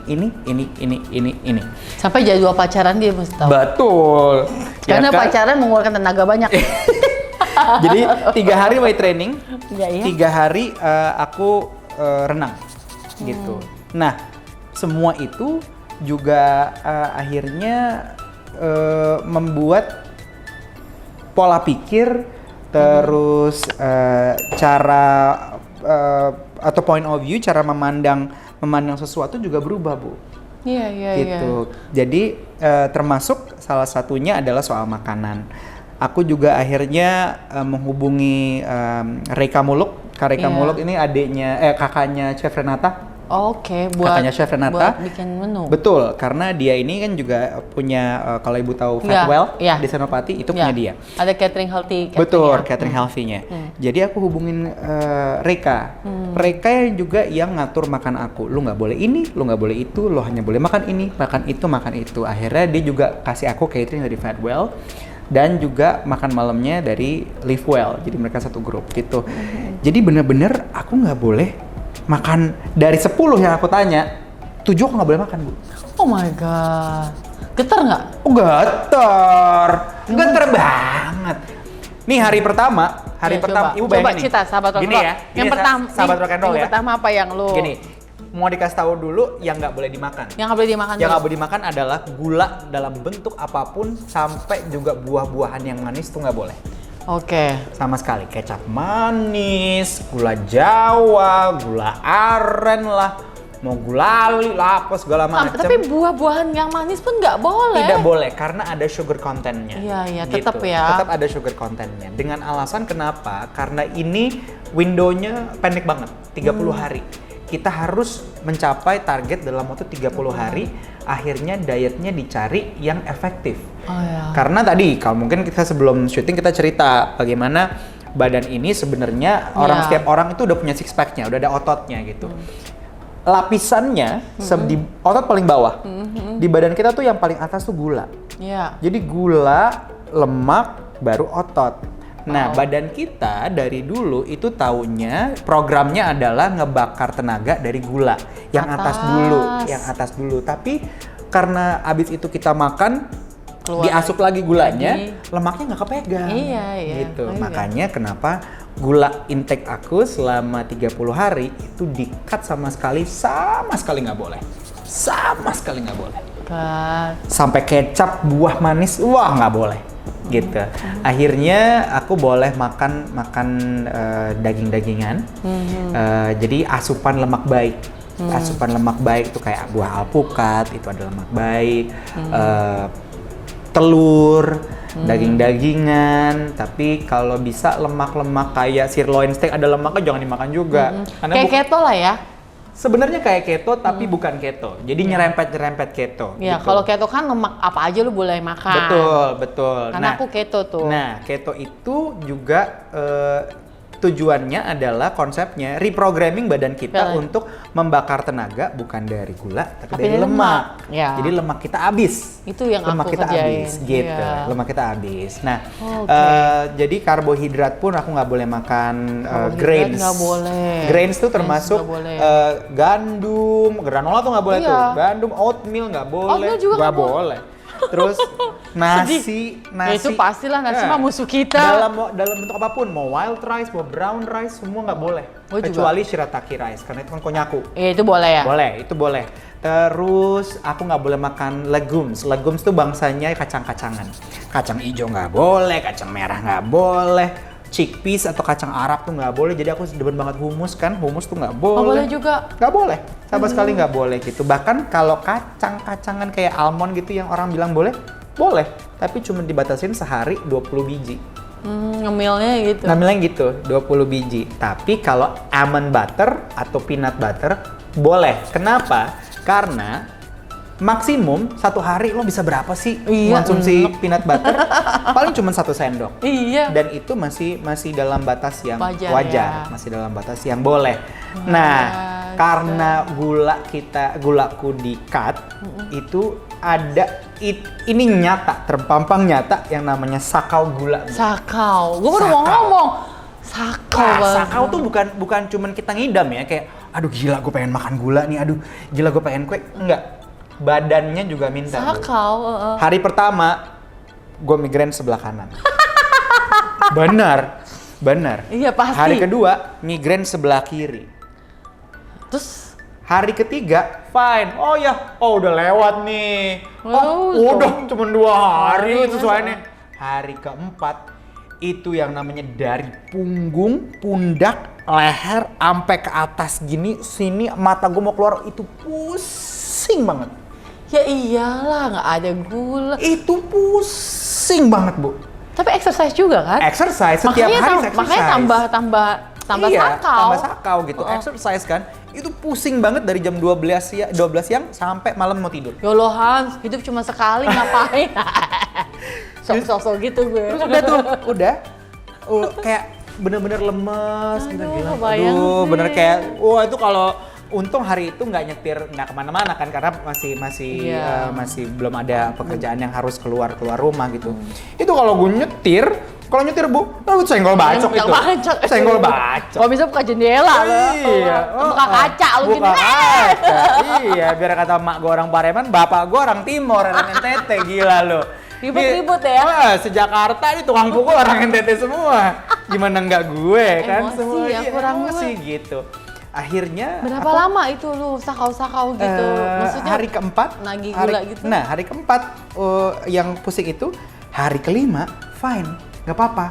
Sampai jadwal pacaran dia mesti tahu. Betul. Karena pacaran mengeluarkan tenaga banyak. Jadi 3 hari weight training, Iya. 3 hari aku renang, gitu. Nah, semua itu juga akhirnya membuat pola pikir, terus cara atau point of view, cara memandang sesuatu juga berubah, Bu. Iya. Gitu. Jadi termasuk salah satunya adalah soal makanan. Aku juga akhirnya menghubungi Reika Muluk. Kak Reika Muluk ini kakaknya Chef Renata. Kakaknya Chef Renata. Buat bikin menu. Betul, karena dia ini kan juga punya kalau Ibu tahu Fatwell di Senopati itu punya dia. Ada catering healthy. Betul, catering healthy-nya. Jadi aku hubungin Reika. Reika yang juga yang ngatur makan aku. Lu nggak boleh ini, lu nggak boleh itu, lu hanya boleh makan ini, makan itu. Akhirnya dia juga kasih aku catering dari Fatwell. Dan juga makan malamnya dari Live Well, jadi mereka satu grup gitu. Jadi bener-bener aku nggak boleh makan dari 10 yang aku tanya, 7 aku nggak boleh makan, Bu. Oh my god, getar nggak? Getar banget. Nih hari pertama, Ibu bayangin nih. Cita, sahabat rock and Gini roll. ya, Yang pertama, sahabat rock and roll ya. Yang pertama apa yang lu? Gini, mau dikasih tahu dulu yang nggak boleh dimakan. Yang nggak boleh dimakan. Yang nggak boleh dimakan adalah gula dalam bentuk apapun, sampai juga buah-buahan yang manis tuh nggak boleh. Sama sekali. Kecap manis, gula Jawa, gula aren lah, mau gulali lah, apa segala macam. Tapi buah-buahan yang manis pun nggak boleh. Tidak boleh karena ada sugar content-nya. Iya, gitu. tetap ya. Tetap ada sugar content-nya. Dengan alasan kenapa? Karena ini window-nya pendek banget, 30 hari. Kita harus mencapai target dalam waktu 30 hari, akhirnya dietnya dicari yang efektif. Karena tadi, kalau mungkin kita sebelum syuting kita cerita bagaimana badan ini sebenarnya setiap orang itu udah punya six pack-nya, udah ada ototnya gitu. Lapisannya di otot paling bawah, di badan kita tuh yang paling atas tuh gula. Jadi gula, lemak, baru otot. Nah, badan kita dari dulu itu taunya programnya adalah ngebakar tenaga dari gula yang atas dulu. Tapi karena abis itu kita makan, diasup lagi gulanya, lemaknya nggak kepegang. Gitu. Makanya kenapa gula intake aku selama 30 hari itu di-cut sama sekali nggak boleh. Sama sekali nggak boleh. Sampai kecap, buah manis, wah nggak boleh. Gitu. Akhirnya aku boleh makan daging-dagingan. Jadi asupan lemak baik. Asupan lemak baik itu kayak buah alpukat, itu ada lemak baik. Telur, daging-dagingan, tapi kalau bisa lemak-lemak kayak sirloin steak ada lemaknya jangan dimakan juga. Karena Kayak keto lah ya. sebenarnya kayak keto tapi bukan keto. Jadi nyerempet-nyerempet keto. Ya, gitu. kalau keto kan lemak apa aja lu boleh makan. Betul. Karena aku keto tuh. Nah, keto itu juga tujuannya adalah konsepnya reprogramming badan kita untuk membakar tenaga bukan dari gula tapi dari lemak. Ya. Jadi lemak kita habis. Itu yang lemak aku kita kerjain. habis gitu. Iya. Lemak kita habis. Nah, Oke. jadi karbohidrat pun aku nggak boleh makan Karbohidrat grains. nggak boleh. Grains tuh termasuk nggak boleh. Gandum, granola tuh nggak boleh Iya. tuh. Gandum, oatmeal nggak boleh. Oatmeal juga Nggak nggak boleh. Terus nasi. Ya, itu pastilah nasi mah musuh kita. Dalam bentuk apapun, mau wild rice, mau brown rice, semua nggak boleh. Oh, juga? Kecuali shirataki rice, karena itu kan konyaku. Itu boleh ya? Boleh, itu boleh. Terus aku nggak boleh makan legumes. Legumes tuh bangsanya kacang-kacangan. Kacang hijau nggak boleh, kacang merah nggak boleh. Chickpeas atau kacang Arab tuh nggak boleh. Jadi aku demen banget humus kan. Humus tuh nggak boleh. Oh, boleh juga? Nggak boleh. Sama sekali nggak boleh gitu. Bahkan kalau kacang-kacangan kayak almond gitu yang orang bilang boleh, boleh. Tapi cuma dibatasin sehari 20 biji. Ngemilnya gitu. Ngambilnya gitu, 20 biji. Tapi kalau almond butter atau peanut butter boleh. Kenapa? Karena maksimum satu hari lo bisa berapa sih konsumsi peanut butter? Paling cuma 1 sendok. Iya. Dan itu masih dalam batas yang Wajar, wajar, ya. masih dalam batas yang boleh. Nah, karena gulaku di cut itu ada ini nyata, terpampang nyata yang namanya sakau gula. Sakau. Gue baru mau Sakau. ngomong. Sakau. Sakau tuh bukan cuman kita ngidam ya, kayak aduh gila gue pengen makan gula nih, aduh gila gue pengen kue. Enggak. Badannya juga minta. Sakau. Hari pertama gue migrain sebelah kanan. Benar. Iya, pasti. Hari kedua migrain sebelah kiri. Terus Hari ketiga fine. Oh ya, udah lewat nih. Udah cuma 2 hari itu soalnya. Hari keempat itu yang namanya dari punggung, pundak, leher, sampai ke atas gini, sini mata gue mau keluar itu pusing banget. ya iyalah nggak ada gula. Itu pusing banget, Bu. Tapi exercise juga kan? Exercise setiap hari exercise. Makanya tambah Iya, sakau. tambah sakau gitu. Exercise kan. Itu pusing banget dari jam 12 siang sampai malam mau tidur. Yolo Hans, hidup cuma sekali ngapain? Sok-sok gitu gue. Terus udah tuh, kayak bener-bener lemes gitu. Aduh, kebayang sih. Bener kayak, itu kalau untung hari itu nggak kemana-mana kan karena masih belum ada pekerjaan yang harus keluar rumah gitu. Itu kalau gue nyetir Bu, senggol bacok itu. Senggol bacok. Kalau bisa buka jendela loh. Iya. Buka kaca lu gini. Buka kaca. Iya, biar kata mak gue orang Pareman, bapak gue orang Timor, orang NTT, gila lo. Ribut-ribut ya. Wah, sejakarta ini tukang pukul orang NTT semua. Gimana enggak gue kan Emosi semua. ya, kurang emosi gitu. Akhirnya berapa lama itu lu sakau-sakau gitu? Maksudnya hari keempat nagih gula gitu? Nah, hari keempat yang pusing itu, hari kelima fine, nggak apa-apa.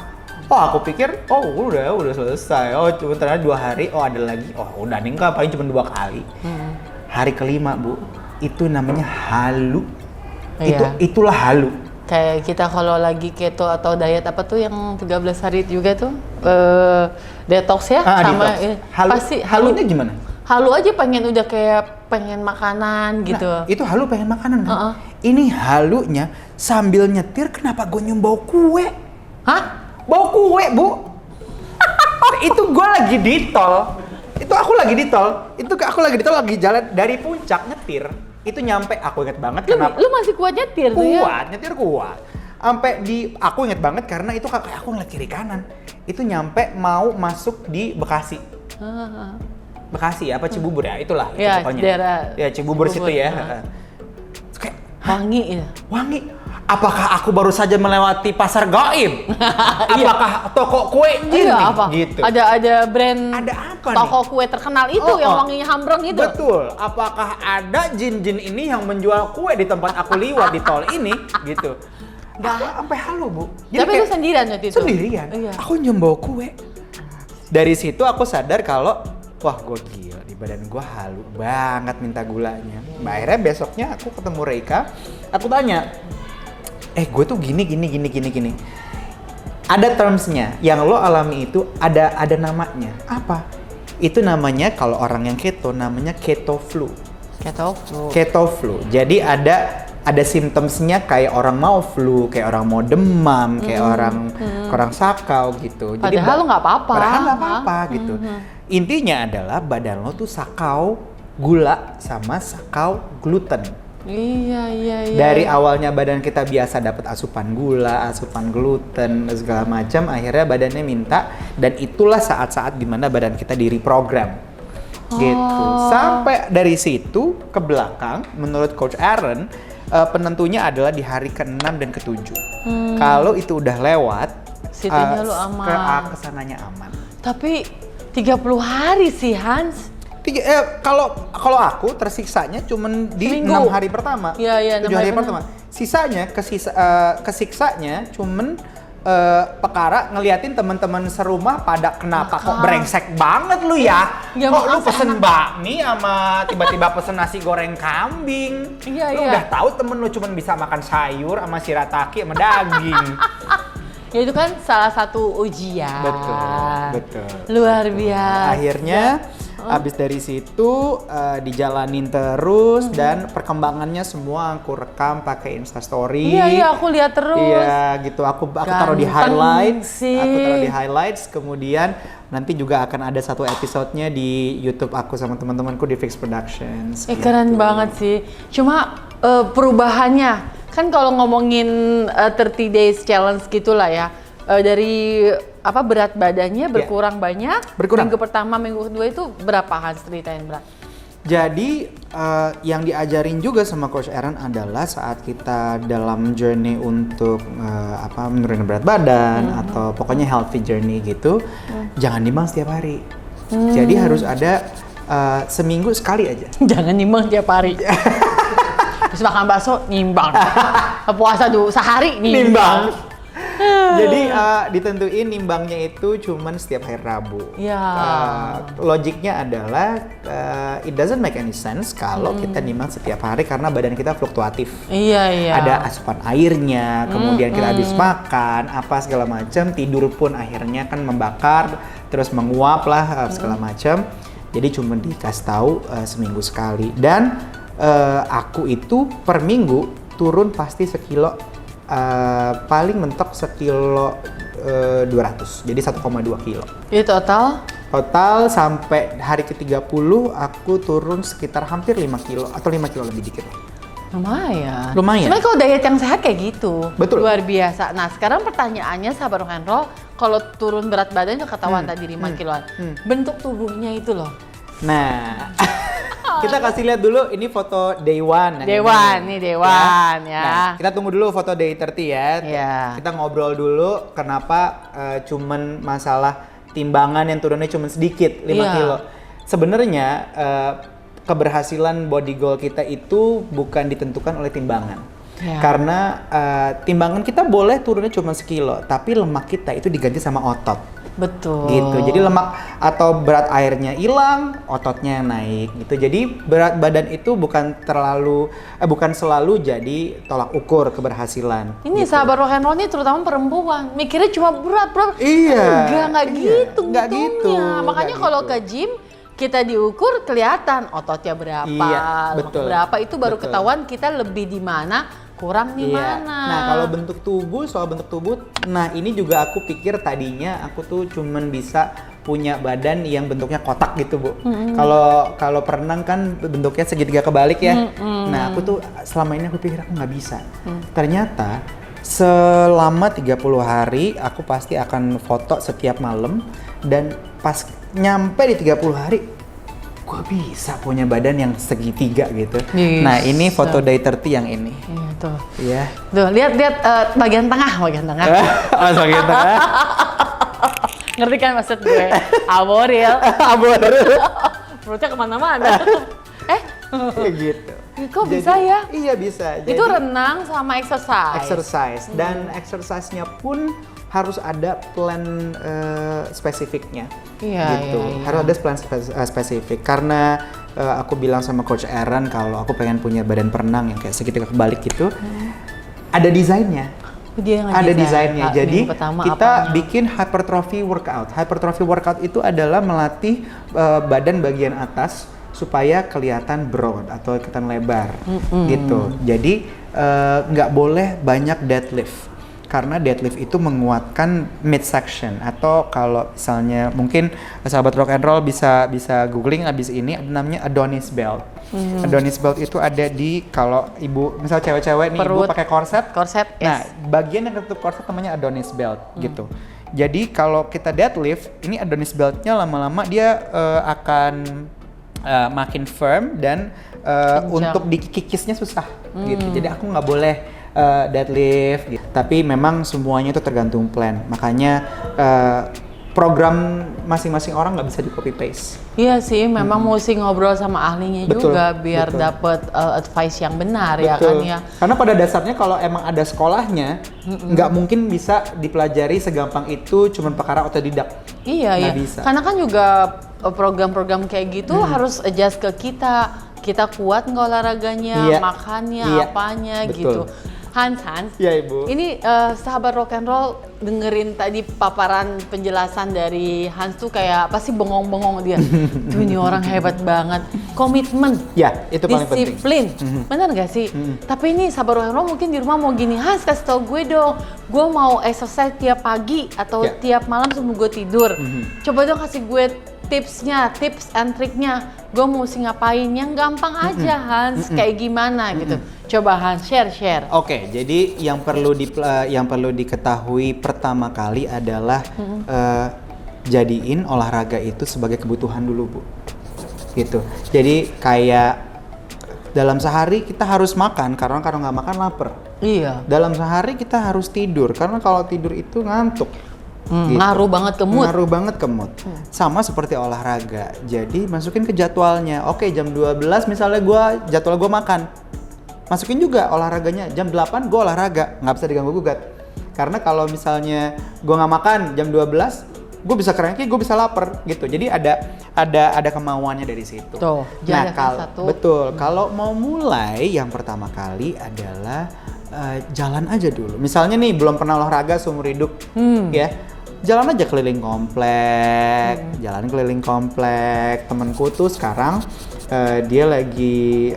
Aku pikir, udah selesai. Cuma ternyata 2 hari, ada lagi. Udah nih enggak, paling cuma 2 kali. Hari kelima, Bu, itu namanya halu. Iya. Itulah halu. Kayak kita kalau lagi keto atau diet apa tuh yang 13 hari juga tuh detox ya sama detox. pasti Halunya gimana? Halu aja pengen makanan gitu. Nah, itu halu pengen makanan kan? Ini halunya sambil nyetir kenapa gue nyium bau kue? Hah? Bau kue, Bu. Itu gue lagi di tol. Itu aku lagi di tol lagi jalan dari puncak nyetir. Itu nyampe, aku inget banget kenapa. Lu masih kuat nyetir tuh ya? Nyetir kuat. Aku inget banget karena itu aku ngeliat kiri kanan. Itu nyampe mau masuk di Bekasi. Bekasi apa Cibubur ya? Itulah itu Ya, pokoknya. daerah Ya Cibubur situ ya. Kayak wangi ya. Wangi. Apakah aku baru saja melewati pasar gaib? Apakah toko kue jin nih? Apa? Gitu. Ada brand Ada apa toko nih? kue terkenal itu yang wanginya hambreng itu. Betul. Apakah ada jin-jin ini yang menjual kue di tempat aku liwat di tol ini? Gitu. Aku sampai halu, Bu. Tapi itu sendirian waktu itu? Sendirian. Iya. Aku nyium bau kue. Dari situ aku sadar kalau wah gue gila nih, badan gue halu banget minta gulanya. Akhirnya besoknya aku ketemu Reika, aku tanya, gue tuh gini. Ada termsnya, yang lo alami itu ada namanya. Apa? Itu namanya kalau orang yang keto namanya keto flu. Keto flu. Jadi ada simptomsnya kayak orang mau flu, kayak orang mau demam, kayak orang sakau gitu. Jadi padahal nggak apa-apa. Padahal nggak apa-apa gitu. Intinya adalah badan lo tuh sakau gula sama sakau gluten. Iya. Dari awalnya badan kita biasa dapat asupan gula, asupan gluten, segala macam, akhirnya badannya minta, dan itulah saat-saat dimana badan kita di-reprogram. Gitu. Sampai dari situ ke belakang, menurut Coach Aaron, penentunya adalah di hari ke-6 dan ke-7. Kalau itu udah lewat, situnya lu aman. Kesananya aman. Tapi 30 hari sih, Hans. Kalau aku tersiksanya cuman di Seminggu. 6 hari pertama. Iya, 7 hari pertama. Sisanya kesiksanya cuman perkara ngeliatin teman-teman serumah pada kenapa kok brengsek banget lu ya? Ya, Kok lu maaf, pesen bakmi sama tiba-tiba pesen nasi goreng kambing? Lu udah tahu temen lu cuman bisa makan sayur sama shirataki sama daging. Ya itu kan salah satu ujian. Betul. Luar biasa. Akhirnya abis dari situ dijalanin terus dan perkembangannya semua aku rekam pakai Instastory. Iya, aku lihat terus. Iya, gitu. Aku taruh di highlights. Sih. Aku taruh di highlights. Kemudian nanti juga akan ada satu episodenya di YouTube aku sama teman-temanku di Fix Productions. Keren banget sih. Cuma perubahannya kan kalau ngomongin 30 days challenge gitulah ya. Dari berat badannya berkurang banyak. Berkurang. Minggu pertama, minggu kedua itu berapa, Hans, ceritain berat? Jadi yang diajarin juga sama Coach Aaron adalah saat kita dalam journey untuk menurunin berat badan atau pokoknya healthy journey gitu, jangan nimbang setiap hari. Jadi harus ada seminggu sekali aja. Jangan nimbang tiap hari. Terus makan bakso nimbang. Puasa dulu sehari nimbang. Jadi ditentuin nimbangnya itu cuman setiap hari Rabu. Ya. Logiknya adalah it doesn't make any sense kalau kita nimbang setiap hari karena badan kita fluktuatif. Iya. Ada asupan airnya, kemudian kita habis makan, apa segala macam, tidur pun akhirnya kan membakar, terus menguap lah segala macam. Jadi cuma dikasih tahu seminggu sekali. Dan aku itu per minggu turun pasti sekilo. Paling mentok sekilo 200, jadi 1,2 kilo. Itu total? Total sampai hari ke-30 aku turun sekitar hampir 5 kilo atau 5 kilo lebih dikit. Lumayan. Lumayan. Cuma kalau diet yang sehat kayak gitu. Betul. Luar biasa. Nah sekarang pertanyaannya sahabat rock and roll, kalau turun berat badan udah ketahuan tadi 5 kiloan. Bentuk tubuhnya itu loh. Nah, kita kasih lihat dulu ini foto day one. Day one ya. Nah, kita tunggu dulu foto day 30 ya. Ya. Kita ngobrol dulu kenapa cuman masalah timbangan yang turunnya cuman sedikit, 5 kilo. Sebenarnya keberhasilan body goal kita itu bukan ditentukan oleh timbangan. Ya. Karena timbangan kita boleh turunnya cuma sekilo, tapi lemak kita itu diganti sama otot. Betul. Gitu. Jadi lemak atau berat airnya hilang, ototnya yang naik gitu. Jadi berat badan itu bukan selalu jadi tolak ukur keberhasilan. Ini gitu. sahabat rock and roll ini terutama perempuan, mikirnya cuma berat. Iya. Enggak gitu. Nggak gitu. Makanya kalau ke gym kita diukur kelihatan ototnya berapa, Iya, lemak betul. berapa, itu baru Betul. ketahuan kita lebih di mana, kurang di mana. Nah, kalau soal bentuk tubuh, nah ini juga aku pikir tadinya aku tuh cuman bisa punya badan yang bentuknya kotak gitu, Bu. Kalau perenang kan bentuknya segitiga kebalik ya. Nah, aku tuh selama ini aku pikir aku nggak bisa. Ternyata selama 30 hari aku pasti akan foto setiap malam, dan pas nyampe di 30 hari gue bisa punya badan yang segitiga gitu. Bisa. Nah, ini foto day 30 yang ini. Iya tuh. Iya. Tuh, lihat bagian tengah. Oh, bagian tengah. Ngerti kan maksud gue? Aboril. Abor. Perutnya kemana-mana. Kayak gitu. Kok bisa ya? Iya bisa. Itu renang sama Exercise dan exercise-nya pun harus ada plan spesifiknya. Gitu. Harus ada plan spesifik karena aku bilang sama Coach Aaron kalau aku pengen punya badan perenang yang kayak segitiga kebalik gitu. Ada desainnya. Ada desainnya. Jadi kita bikin hypertrophy workout. Hypertrophy workout itu adalah melatih badan bagian atas supaya kelihatan broad atau kelihatan lebar gitu. Jadi nggak boleh banyak deadlift karena deadlift itu menguatkan midsection atau kalau misalnya mungkin sahabat rock and roll bisa googling abis ini ada namanya Adonis belt. Adonis belt itu ada di kalau ibu misal cewek-cewek nih ibu pakai korset. Nah, bagian yang ketutup korset namanya Adonis belt gitu. Jadi kalau kita deadlift, ini Adonis beltnya lama-lama dia akan makin firm dan untuk dikikisnya susah gitu. Jadi aku nggak boleh deadlift gitu. Tapi memang semuanya itu tergantung plan. Makanya program masing-masing orang nggak bisa di copy paste. Iya sih, memang mesti ngobrol sama ahlinya juga biar dapat advice yang benar ya kan ya. Karena pada dasarnya kalau emang ada sekolahnya, nggak mungkin bisa dipelajari segampang itu cuman perkara otodidak. Iya. Bisa. Karena kan juga program-program kayak gitu harus adjust ke kita. Kita kuat nggak olahraganya, makannya, apanya gitu. Hans, ya ibu. Ini sahabat rock and roll dengerin tadi paparan penjelasan dari Hans tuh kayak apa sih bengong-bengong dia. Tuh ini orang hebat banget. Komitmen, ya itu paling penting. Disiplin, benar gak sih? Tapi ini sahabat rock and roll mungkin di rumah mau gini, Hans kasih tau gue dong, gue mau exercise tiap pagi atau tiap malam sebelum gue tidur. Coba dong kasih gue tipsnya, tips and triknya. Gue mesti ngapain yang gampang aja Hans, kayak gimana gitu. Coba Hans share. Oke, jadi yang perlu diketahui pertama kali adalah jadiin olahraga itu sebagai kebutuhan dulu, Bu. Gitu. Jadi kayak dalam sehari kita harus makan karena kalau nggak makan lapar. Iya. Dalam sehari kita harus tidur karena kalau tidur itu ngantuk. Gitu. Ngaruh banget ke mood. Sama seperti olahraga. Jadi masukin ke jadwalnya. Oke, jam 12 misalnya jadwal gue makan. Masukin juga olahraganya. Jam 8 gue olahraga. Nggak bisa diganggu gugat. Karena kalau misalnya gue nggak makan jam 12, gue bisa cranky, gue bisa lapar gitu. Jadi ada kemauannya dari situ. Tuh, betul. Kalau mau mulai yang pertama kali adalah jalan aja dulu. Misalnya nih belum pernah olahraga seumur hidup, ya. Jalan aja keliling komplek. Temenku tuh sekarang dia lagi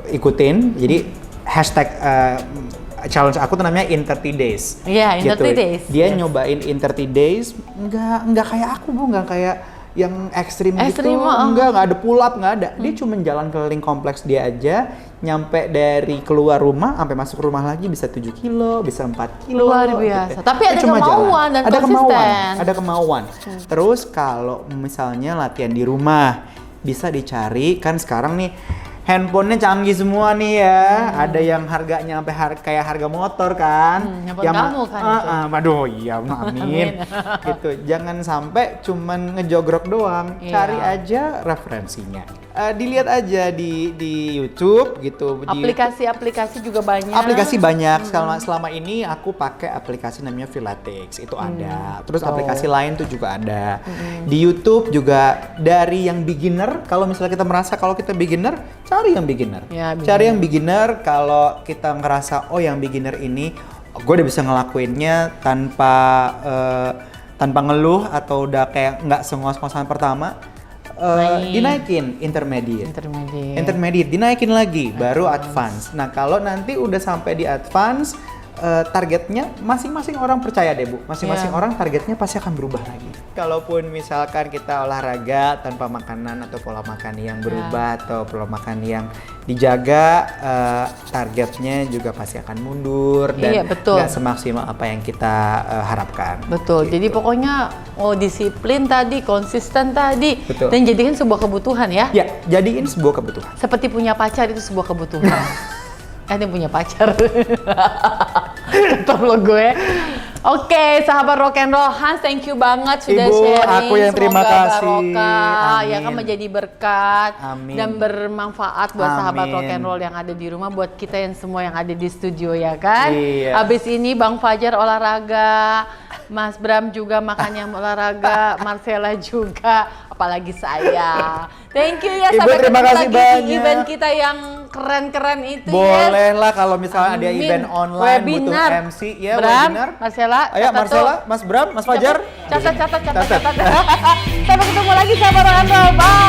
ikutin, jadi hashtag challenge aku tuh namanya in 30 days. Iya, in 30 days. Dia nyobain in 30 days, nggak kayak aku, Bu, nggak kayak yang ekstrim gitu, nggak ada pull up, nggak ada. Dia cuma jalan keliling kompleks dia aja, nyampe dari keluar rumah sampai masuk rumah lagi bisa 7 kilo, bisa 4 kilo. Luar biasa. Gitu. Tapi ada kemauan dan konsisten. Ada kemauan. Terus kalau misalnya latihan di rumah, bisa dicari kan sekarang nih handphonenya canggih semua nih ya. Ada yang harganya sampai kayak harga motor kan. Handphone kamu kan itu. Waduh, iya, amin. Gitu. Jangan sampai cuman ngejogrok doang. Cari aja referensinya. Dilihat aja di YouTube gitu. Aplikasi-aplikasi juga banyak. Aplikasi banyak. Selama ini aku pakai aplikasi namanya Pilates. Itu ada. Terus aplikasi lain tuh juga ada. Di YouTube juga dari yang beginner. Kalau misalnya kita merasa kalau kita beginner, cari yang beginner. Cari yang beginner kalau kita ngerasa yang beginner ini gue udah bisa ngelakuinnya tanpa ngeluh atau udah kayak nggak sengos-ngosan pertama. Dinaikin intermediate, dinaikin lagi, baru advance. Nah kalau nanti udah sampai di advance, targetnya masing-masing orang percaya deh, Bu, masing-masing orang targetnya pasti akan berubah lagi. Kalaupun misalkan kita olahraga tanpa makanan atau pola makan yang berubah atau pola makan yang dijaga, targetnya juga pasti akan mundur dan nggak semaksimal apa yang kita harapkan. Betul. Gitu. Jadi pokoknya disiplin tadi, konsisten tadi, dan jadikan sebuah kebutuhan ya. Ya, jadiin sebuah kebutuhan. Seperti punya pacar itu sebuah kebutuhan. Dia punya pacar. Tetap lo gue. Oke, sahabat rock and roll, Hans, thank you banget sudah Ibu, sharing. aku yang terima Semoga kasih. barokah, ya kan Amin. menjadi berkat Amin. dan bermanfaat buat sahabat Amin. rock and roll yang ada di rumah, buat kita yang semua yang ada di studio ya kan. Iya. Abis ini Bang Fajar olahraga, Mas Bram juga makan yang olahraga, Marcella juga, apalagi saya. Thank you ya, Ibu, sampai terima ketemu kasih lagi di banyak. event kita yang keren-keren itu. Boleh lah kalau misalnya ada Amin. event online Webinar. butuh MC ya, Bram, webinar. Marcella, Ayo catat Marcella, tuh. Mas Bram, Mas Fajar. Catat. Sampai ketemu lagi sahabat rock and roll. Bye.